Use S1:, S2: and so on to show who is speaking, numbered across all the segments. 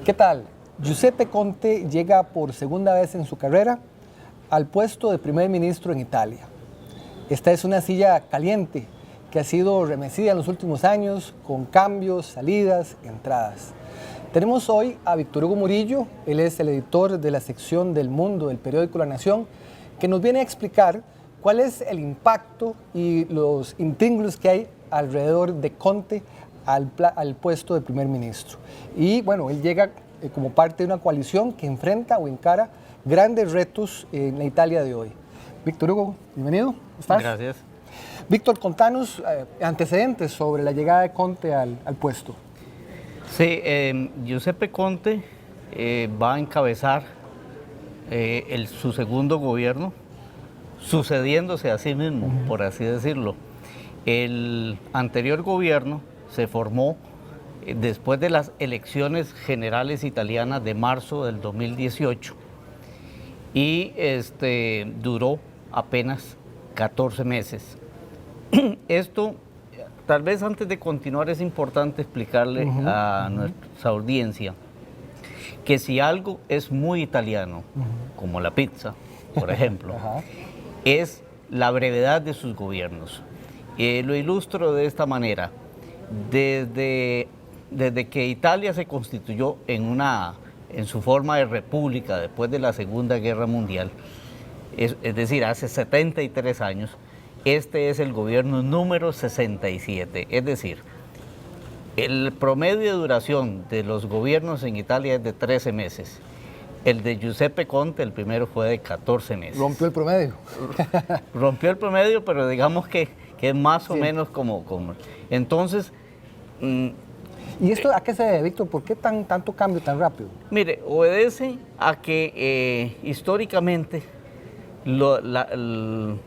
S1: ¿Qué tal? Giuseppe Conte llega por segunda vez en su carrera al puesto de primer ministro en Italia. Esta es una silla caliente que ha sido remecida en los últimos años con cambios, salidas, entradas. Tenemos hoy a Víctor Hugo Murillo, él es el editor de la sección del Mundo del periódico La Nación, que nos viene a explicar cuál es el impacto y los intríngulos que hay alrededor de Conte al puesto de primer ministro. Y bueno, él llega como parte de una coalición que enfrenta o encara grandes retos en la Italia de hoy. Víctor Hugo, bienvenido. ¿Cómo estás?
S2: Gracias.
S1: Víctor, contanos antecedentes sobre la llegada de Conte al puesto.
S2: Sí, Giuseppe Conte va a encabezar su segundo gobierno, sucediéndose a sí mismo, por así decirlo. El anterior gobierno se formó después de las elecciones generales italianas de marzo del 2018 y duró apenas 14 meses. Esto, tal vez antes de continuar, es importante explicarle a nuestra audiencia que si algo es muy italiano, como la pizza, por ejemplo, es la brevedad de sus gobiernos. Lo ilustro de esta manera. Desde que Italia se constituyó en su forma de república después de la Segunda Guerra Mundial, es decir, hace 73 años, este es el gobierno número 67. Es decir, el promedio de duración de los gobiernos en Italia es de 13 meses. El de Giuseppe Conte, el primero, fue de 14 meses.
S1: ¿Rompió el promedio?
S2: Rompió el promedio, pero digamos que es más o menos como... Entonces...
S1: ¿Y esto a qué se debe, Víctor? ¿Por qué tanto cambio tan rápido?
S2: Mire, obedece a que históricamente el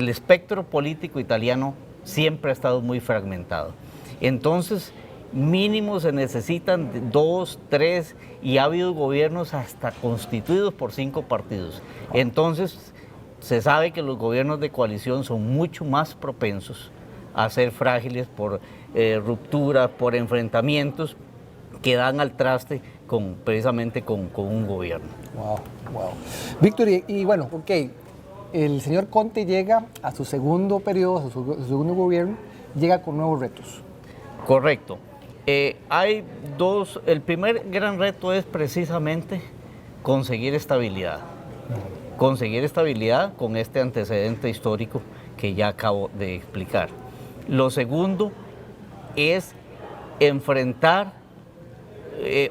S2: espectro político italiano siempre ha estado muy fragmentado. Entonces, mínimo se necesitan 2, 3, y ha habido gobiernos hasta constituidos por 5 partidos. Entonces, se sabe que los gobiernos de coalición son mucho más propensos a ser frágiles por rupturas, por enfrentamientos que dan al traste precisamente con un gobierno.
S1: Wow. Víctor, y bueno, ok, el señor Conte llega a su segundo periodo, a su segundo gobierno, llega con nuevos retos.
S2: Correcto. Hay dos. El primer gran reto es precisamente conseguir estabilidad. Conseguir estabilidad con este antecedente histórico que ya acabo de explicar. Lo segundo es enfrentar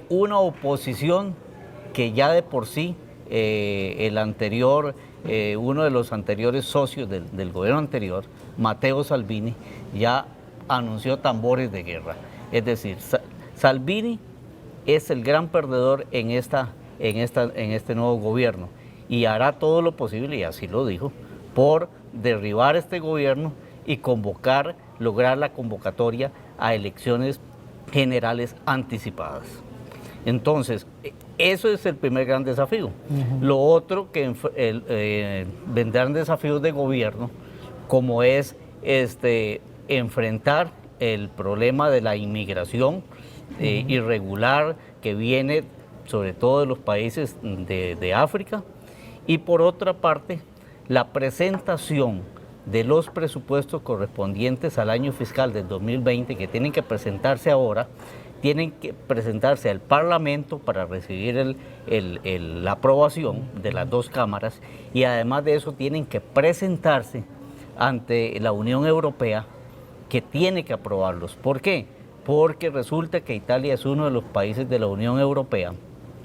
S2: una oposición que ya de por sí uno de los anteriores socios del gobierno anterior, Matteo Salvini, ya anunció tambores de guerra. Es decir, Salvini es el gran perdedor en este nuevo gobierno y hará todo lo posible, y así lo dijo, por derribar este gobierno y lograr la convocatoria a elecciones generales anticipadas. Entonces, eso es el primer gran desafío. Lo otro, que vendrán desafíos de gobierno, como es enfrentar el problema de la inmigración irregular que viene sobre todo de los países de África, y por otra parte, la presentación de los presupuestos correspondientes al año fiscal del 2020, que tienen que presentarse ahora, tienen que presentarse al Parlamento para recibir la aprobación de las dos cámaras, y además de eso tienen que presentarse ante la Unión Europea, que tiene que aprobarlos. ¿Por qué? Porque resulta que Italia es uno de los países de la Unión Europea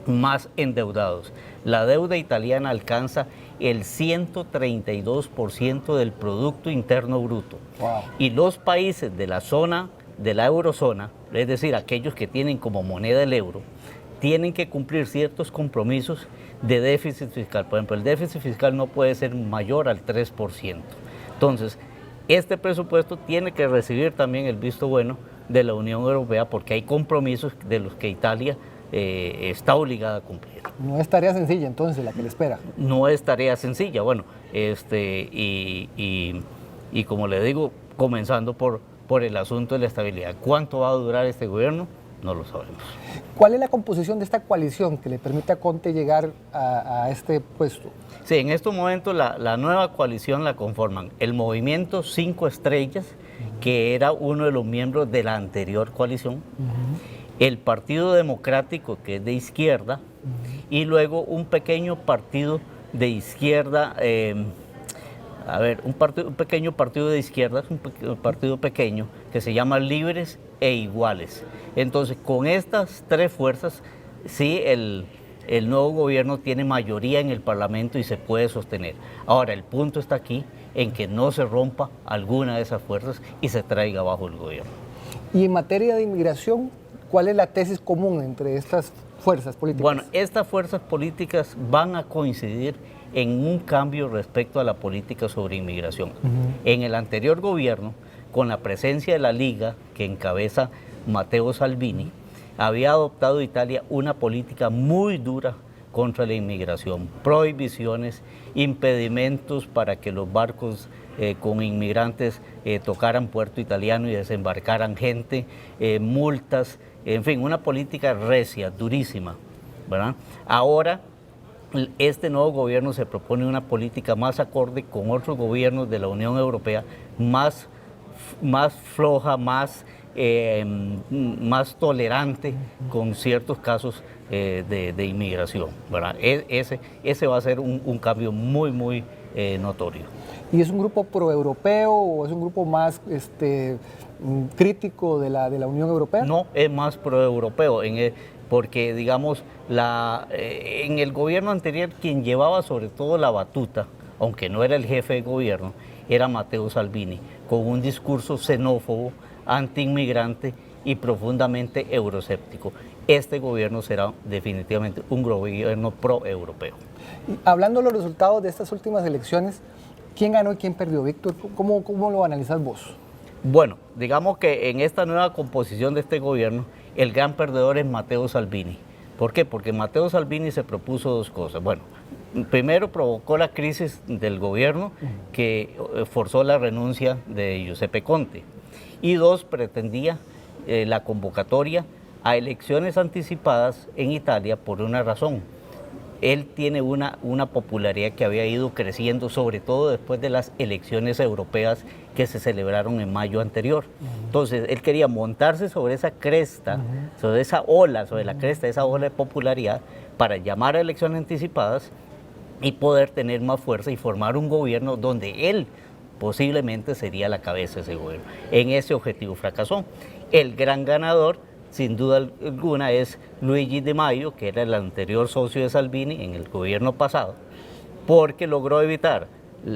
S2: más endeudados. La deuda italiana alcanza el 132% del Producto Interno Bruto.
S1: Wow.
S2: Y los países de la eurozona, es decir, aquellos que tienen como moneda el euro, tienen que cumplir ciertos compromisos de déficit fiscal. Por ejemplo, el déficit fiscal no puede ser mayor al 3%. Entonces, este presupuesto tiene que recibir también el visto bueno de la Unión Europea, porque hay compromisos de los que Italia está obligada a cumplir.
S1: No es tarea sencilla entonces la que le espera.
S2: No es tarea sencilla, bueno, y como le digo, comenzando por el asunto de la estabilidad. ¿Cuánto va a durar este gobierno? no lo sabemos.
S1: ¿Cuál es la composición de esta coalición que le permite a Conte llegar a este puesto?
S2: Sí, en estos momentos la nueva coalición la conforman el Movimiento 5 Estrellas, que era uno de los miembros de la anterior coalición, el Partido Democrático, que es de izquierda, y luego un pequeño partido de izquierda, un pequeño partido de izquierda, un partido pequeño, que se llama Libres e Iguales. Entonces, con estas tres fuerzas, sí, el nuevo gobierno tiene mayoría en el Parlamento y se puede sostener. Ahora, el punto está aquí en que no se rompa alguna de esas fuerzas y se traiga abajo el gobierno.
S1: Y en materia de inmigración, ¿cuál es la tesis común entre estas fuerzas políticas?
S2: Bueno, estas fuerzas políticas van a coincidir en un cambio respecto a la política sobre inmigración. En el anterior gobierno, con la presencia de la Liga, que encabeza Matteo Salvini, había adoptado Italia una política muy dura contra la inmigración, prohibiciones, impedimentos para que los barcos con inmigrantes tocaran puerto italiano y desembarcaran gente, multas, en fin, una política recia, durísima, ¿verdad? Ahora, este nuevo gobierno se propone una política más acorde con otros gobiernos de la Unión Europea, más floja, más tolerante con ciertos casos de inmigración, ¿verdad? Ese va a ser un cambio muy notorio.
S1: ¿Y es un grupo proeuropeo o es un grupo más crítico de la Unión Europea?
S2: No, es más proeuropeo, porque digamos, en el gobierno anterior quien llevaba sobre todo la batuta, aunque no era el jefe de gobierno, era Matteo Salvini, con un discurso xenófobo, antiinmigrante y profundamente euroscéptico. Este gobierno será definitivamente un gobierno proeuropeo.
S1: Hablando de los resultados de estas últimas elecciones, ¿quién ganó y quién perdió, Víctor? ¿Cómo lo analizas vos?
S2: Bueno, digamos que en esta nueva composición de este gobierno, el gran perdedor es Matteo Salvini. ¿Por qué? Porque Matteo Salvini se propuso dos cosas. Bueno, primero provocó la crisis del gobierno que forzó la renuncia de Giuseppe Conte. Y dos, pretendía la convocatoria a elecciones anticipadas en Italia por una razón. Él tiene una popularidad que había ido creciendo, sobre todo después de las elecciones europeas que se celebraron en mayo anterior. Entonces, él quería montarse sobre esa cresta, sobre esa ola, sobre la cresta de esa ola de popularidad, para llamar a elecciones anticipadas y poder tener más fuerza y formar un gobierno donde él posiblemente sería la cabeza de ese gobierno. En ese objetivo fracasó. El gran ganador, sin duda alguna, es Luigi Di Maio, que era el anterior socio de Salvini en el gobierno pasado, porque logró evitar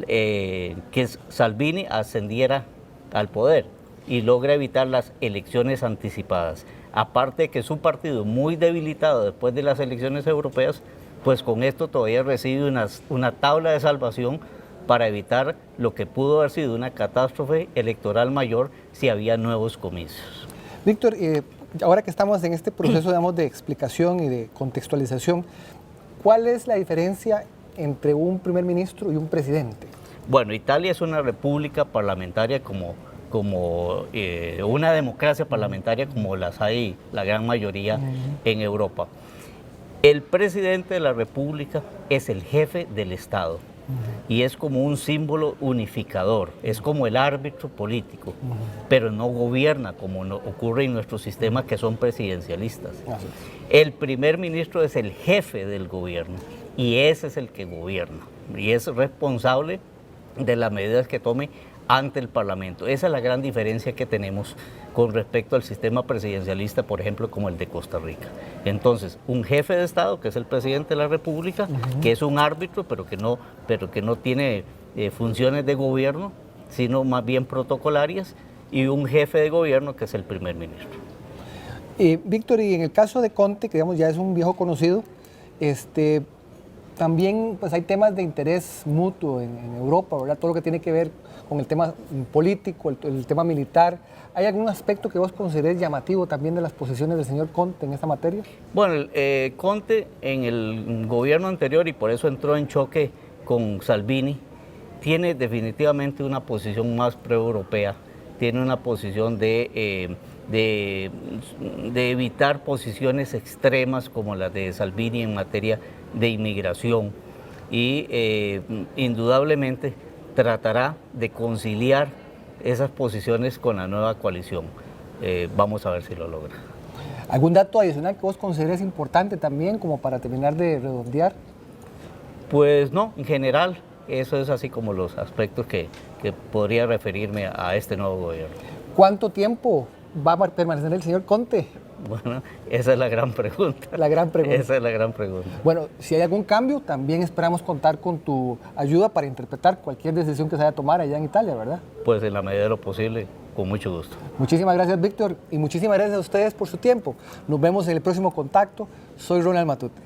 S2: que Salvini ascendiera al poder y logra evitar las elecciones anticipadas. Aparte de que su partido, muy debilitado después de las elecciones europeas, pues con esto todavía recibe una tabla de salvación para evitar lo que pudo haber sido una catástrofe electoral mayor si había nuevos comicios.
S1: Víctor, ahora que estamos en este proceso, digamos, de explicación y de contextualización, ¿cuál es la diferencia entre un primer ministro y un presidente?
S2: Bueno, Italia es una república parlamentaria como una democracia parlamentaria como las hay la gran mayoría en Europa. El presidente de la república es el jefe del Estado y es como un símbolo unificador, es como el árbitro político, pero no gobierna como ocurre en nuestro sistema, que son presidencialistas. El primer ministro es el jefe del gobierno y ese es el que gobierna y es responsable de las medidas que tome ante el Parlamento. Esa es la gran diferencia que tenemos con respecto al sistema presidencialista, por ejemplo, como el de Costa Rica. Entonces, un jefe de Estado, que es el presidente de la República, que es un árbitro, pero que no tiene funciones de gobierno, sino más bien protocolarias, y un jefe de gobierno, que es el primer ministro.
S1: Víctor, y en el caso de Conte, que digamos ya es un viejo conocido, también pues hay temas de interés mutuo en Europa, ¿verdad? Todo lo que tiene que ver con el tema político, el tema militar. ¿Hay algún aspecto que vos consideres llamativo también de las posiciones del señor Conte en esta materia?
S2: Bueno, Conte en el gobierno anterior, y por eso entró en choque con Salvini, tiene definitivamente una posición más proeuropea, tiene una posición de de evitar posiciones extremas como las de Salvini en materia de inmigración y indudablemente tratará de conciliar esas posiciones con la nueva coalición. Vamos a ver si lo logra.
S1: ¿Algún dato adicional que vos consideres importante también como para terminar de redondear?
S2: Pues no, en general, eso es así como los aspectos que podría referirme a este nuevo gobierno.
S1: ¿Cuánto tiempo va a permanecer el señor Conte?
S2: Bueno, esa es la gran pregunta.
S1: La gran pregunta.
S2: Esa es la gran pregunta.
S1: Bueno, si hay algún cambio, también esperamos contar con tu ayuda para interpretar cualquier decisión que se vaya a tomar allá en Italia, ¿verdad?
S2: Pues en la medida de lo posible, con mucho gusto.
S1: Muchísimas gracias, Víctor, y muchísimas gracias a ustedes por su tiempo. Nos vemos en el próximo contacto. Soy Ronald Matute.